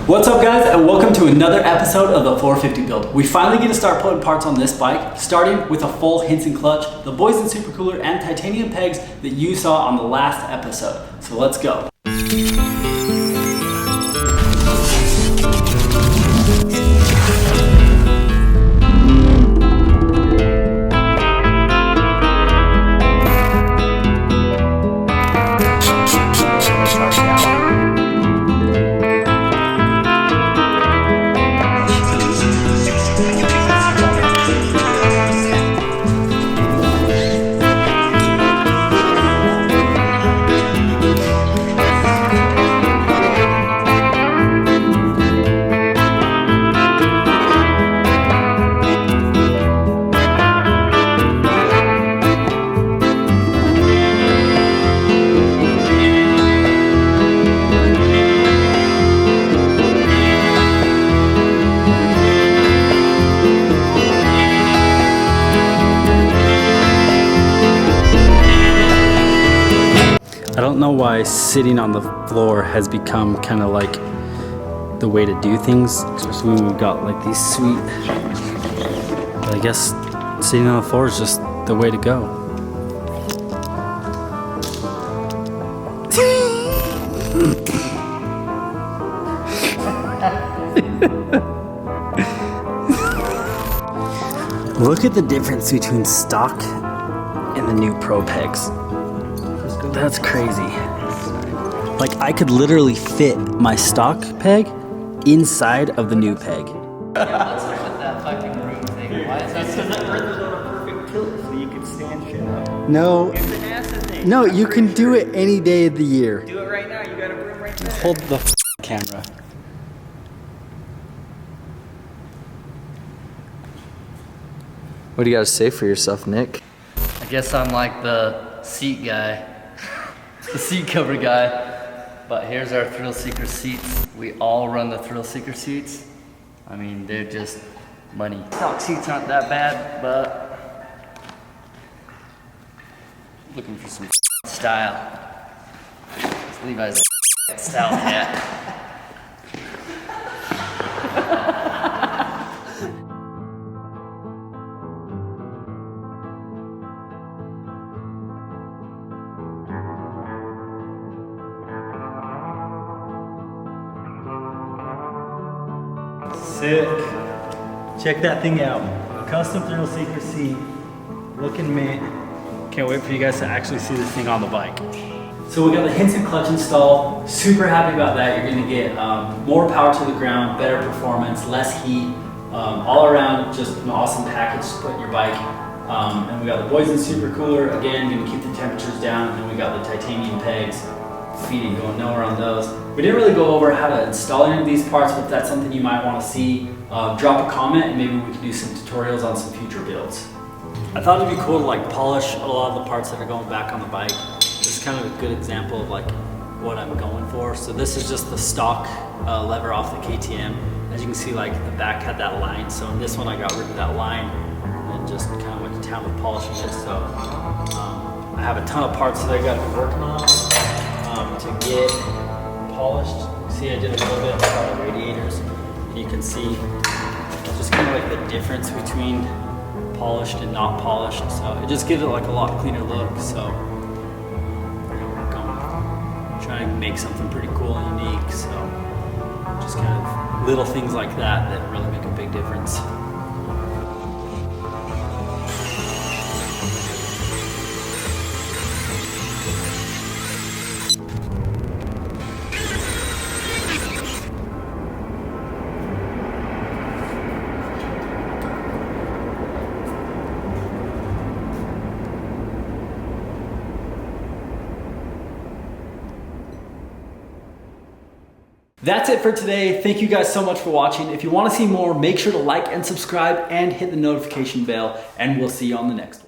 What's up guys, and welcome to another episode of the 450 build. We finally get to start putting parts on this bike, starting with a full Hinson clutch, the Boyesen supercooler, and titanium pegs that you saw on the last episode. So let's go. I don't know why sitting on the floor has become kind of like the way to do things, especially when we've got like these sweet, but I guess sitting on the floor is just the way to go. Look at the difference between stock and the new Pro pegs. That's crazy. Like I could literally fit my stock peg inside of the new peg. Yeah, what's up with that fucking room thing? Why is that so Earth is on a perfect tilt so you can stand shit up. No, It's an acid thing. no, you can do it any day of the year. Do it right now. You got a room right there. Hold the camera. What do you got to say for yourself, Nick? I guess I'm like the seat guy, the seat cover guy. But here's our thrill seeker seats. We all run the thrill seeker seats. I mean, they're just money. Stock seats aren't that bad, but looking for some style. It's Levi's style hat. Sick. Check that thing out. Custom thrill seeker seat. Looking mint. Can't wait for you guys to actually see this thing on the bike. So we got the Hinson clutch installed. Super happy about that. You're gonna get more power to the ground, better performance, less heat. All around, just an awesome package to put in your bike. And we got the Boyesen supercooler. Again, gonna keep the temperatures down. And then we got the titanium pegs. Feeding going nowhere on those. We didn't really go over how to install any of these parts, but if that's something you might want to see, drop a comment and maybe we can do some tutorials on some future builds. I thought it'd be cool to like polish a lot of the parts that are going back on the bike. This is kind of a good example of like what I'm going for. So this is just the stock lever off the KTM. As you can see, like the back had that line. So in this one I got rid of that line and just kind of went to town with polishing it. So I have a ton of parts that I got to be working on. To get polished. See, I did a little bit of the radiators. And you can see just kind of like the difference between polished and not polished. So it just gives it like a lot cleaner look. So we're gonna work on trying to make something pretty cool and unique. So just kind of little things like that that really make a big difference. That's it for today. Thank you guys so much for watching. If you want to see more, make sure to like and subscribe and hit the notification bell, and we'll see you on the next one.